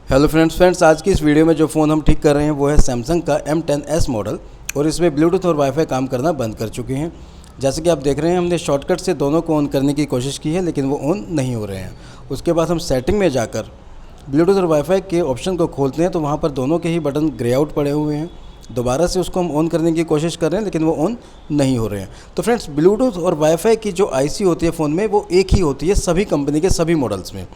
Hello friends आज की इस वीडियो में जो फ़ोन हम ठीक कर रहे हैं वो है सैमसंग का M10s मॉडल और इसमें ब्लूटूथ और वाईफाई काम करना बंद कर चुके हैं। जैसे कि आप देख रहे हैं हमने शॉर्टकट से दोनों को ऑन करने की कोशिश की है लेकिन वो ऑन नहीं हो रहे हैं। उसके बाद हम सेटिंग में जाकर ब्लूटूथ और वाईफाई के ऑप्शन को खोलते हैं तो वहाँ पर दोनों के ही बटन ग्रे आउट पड़े हुए हैं। दोबारा से उसको हम ऑन करने की कोशिश कर रहे हैं लेकिन वो ऑन नहीं हो रहे हैं। तो फ्रेंड्स ब्लूटूथ और वाईफाई की जो आईसी होती है फ़ोन में वो एक ही होती है सभी कंपनी के सभी मॉडल्स में।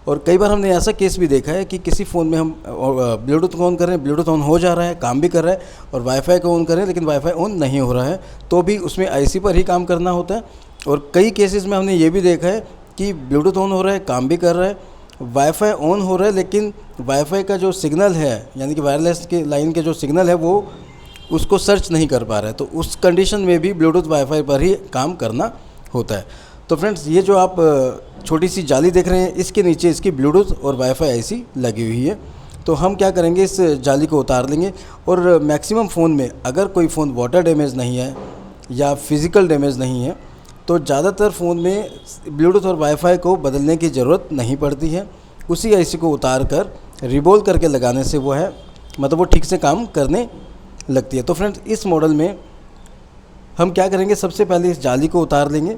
और कई बार हमने ऐसा केस भी देखा है कि किसी फ़ोन में हम ब्लूटूथ को ऑन कर रहे हैं, ब्लूटूथ ऑन हो जा रहा है, काम भी कर रहा है, और वाईफाई को ऑन कर रहे हैं लेकिन वाईफाई ऑन नहीं हो रहा है, तो भी उसमें आईसी पर ही काम करना होता है। और कई केसेस में हमने ये भी देखा है कि ब्लूटूथ ऑन हो रहा है, काम भी कर रहा है, वाईफाई ऑन हो रहा है, लेकिन वाईफाई का जो सिग्नल है यानी कि वायरलेस के लाइन के जो सिग्नल है वो उसको सर्च नहीं कर पा रहा है। तो उस कंडीशन में भी ब्लूटूथ वाईफाई पर ही काम करना होता है। तो फ्रेंड्स ये जो आप छोटी सी जाली देख रहे हैं इसके नीचे इसकी ब्लूटूथ और वाईफाई आईसी लगी हुई है। तो हम क्या करेंगे, इस जाली को उतार लेंगे और मैक्सिमम फ़ोन में अगर कोई फ़ोन वाटर डैमेज नहीं है या फिज़िकल डैमेज नहीं है तो ज़्यादातर फ़ोन में ब्लूटूथ और वाईफाई को बदलने की ज़रूरत नहीं पड़ती है। उसी आईसी को उतार कर रिबोल करके लगाने से वो है मतलब वो ठीक से काम करने लगती है। तो फ्रेंड्स इस मॉडल में हम क्या करेंगे, सबसे पहले इस जाली को उतार लेंगे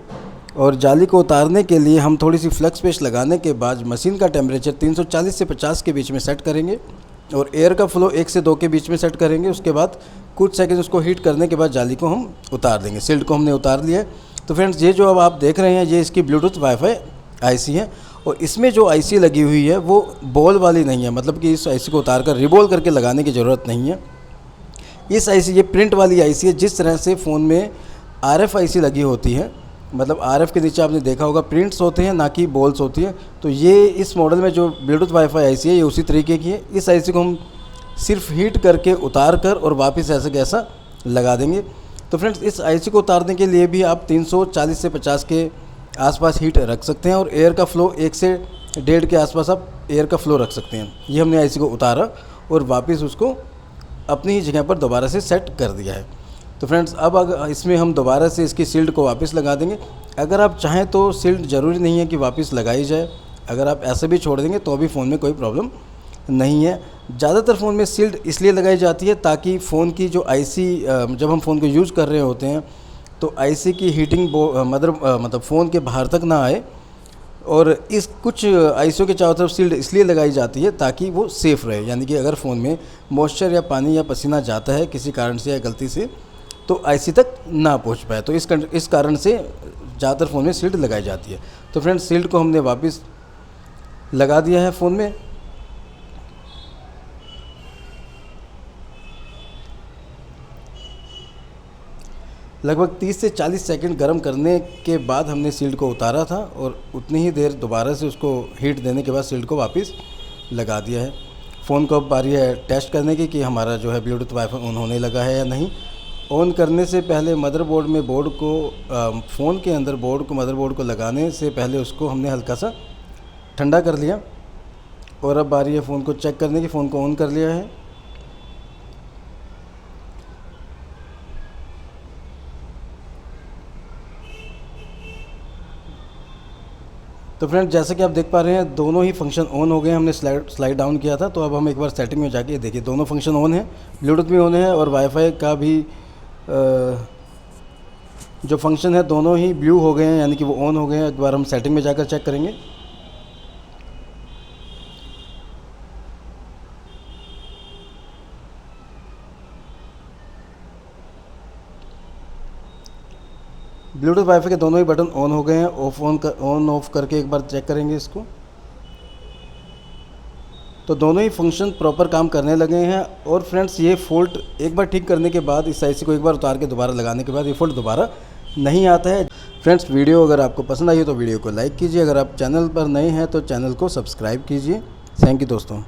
और जाली को उतारने के लिए हम थोड़ी सी फ्लक्स पेस्ट लगाने के बाद मशीन का टेम्परेचर 340 से 50 के बीच में सेट करेंगे और एयर का फ्लो 1 से 2 के बीच में सेट करेंगे। उसके बाद कुछ सेकंड उसको हीट करने के बाद जाली को हम उतार देंगे। सील्ड को हमने उतार लिया है। तो फ्रेंड्स ये जो अब आप देख रहे हैं ये इसकी ब्लूटूथ वाईफाई आईसी है और इसमें जो आईसी लगी हुई है वो बॉल वाली नहीं है, मतलब कि इस आईसी को उतार कर रिबोल करके लगाने की ज़रूरत नहीं है। इस आईसी ये प्रिंट वाली आईसी है। जिस तरह से फ़ोन में RF आईसी लगी होती है, मतलब RF के नीचे आपने देखा होगा प्रिंट्स होते हैं ना कि बॉल्स होती है, तो ये इस मॉडल में जो ब्लूटूथ वाईफाई आईसी है ये उसी तरीके की है। इस आईसी को हम सिर्फ हीट करके उतार कर और वापस ऐसे कैसा लगा देंगे। तो फ्रेंड्स इस आईसी को उतारने के लिए भी आप 340 से 50 के आसपास हीट रख सकते हैं और एयर का फ्लो 1 से 1.5 के आसपास आप एयर का फ्लो रख सकते हैं। ये हमने आईसी को उतारा और वापस उसको अपनी ही जगह पर दोबारा से सेट कर दिया है। तो फ्रेंड्स अब अगर इसमें हम दोबारा से इसकी सील्ड को वापस लगा देंगे। अगर आप चाहें तो सील्ड ज़रूरी नहीं है कि वापस लगाई जाए, अगर आप ऐसे भी छोड़ देंगे तो भी फ़ोन में कोई प्रॉब्लम नहीं है। ज़्यादातर फ़ोन में सील्ड इसलिए लगाई जाती है ताकि फ़ोन की जो आईसी जब हम फ़ोन को यूज़ कर रहे होते हैं तो आईसी की हीटिंग मतलब फ़ोन के बाहर तक ना आए। और इस कुछ आईसीओ के चारों तरफ सील्ड इसलिए लगाई जाती है ताकि वो सेफ़ रहे, यानी कि अगर फ़ोन में मॉइस्चर या पानी या पसीना जाता है किसी कारण से या गलती से तो आईसी तक ना पहुंच पाए। तो इस कारण से ज़्यादातर फ़ोन में सील्ड लगाई जाती है। तो फ्रेंड्स सील्ड को हमने वापस लगा दिया है फ़ोन में। लगभग 30 से 40 सेकंड गर्म करने के बाद हमने सील्ड को उतारा था और उतनी ही देर दोबारा से उसको हीट देने के बाद सील्ड को वापस लगा दिया है। फ़ोन को अब बारी है टेस्ट करने की कि हमारा जो है ब्लूटूथ वाईफाई ऑन होने लगा है या नहीं। ऑन करने से पहले मदरबोर्ड में बोर्ड को फ़ोन के अंदर मदरबोर्ड को लगाने से पहले उसको हमने हल्का सा ठंडा कर लिया और अब बारी है फ़ोन को चेक करने की। फ़ोन को ऑन कर लिया है। तो फ्रेंड्स जैसा कि आप देख पा रहे हैं दोनों ही फंक्शन ऑन हो गए। हमने स्लाइड डाउन किया था तो अब हम एक बार सेटिंग में जाके देखिए दोनों फंक्शन ऑन है, ब्लूटूथ भी ऑन है और वाईफाई का भी जो फंक्शन है दोनों ही ब्लू हो गए हैं, यानी कि वो ऑन हो गए हैं। एक बार हम सेटिंग में जाकर चेक करेंगे। ब्लूटूथ वाईफाई के दोनों ही बटन ऑन हो गए हैं। ऑन ऑफ करके एक बार चेक करेंगे इसको, तो दोनों ही फंक्शन प्रॉपर काम करने लगे हैं। और फ्रेंड्स ये फ़ॉल्ट एक बार ठीक करने के बाद इस आईसी को एक बार उतार के दोबारा लगाने के बाद ये फ़ॉल्ट दोबारा नहीं आता है। फ्रेंड्स वीडियो अगर आपको पसंद आई हो तो वीडियो को लाइक कीजिए। अगर आप चैनल पर नए हैं तो चैनल को सब्सक्राइब कीजिए। थैंक यू दोस्तों।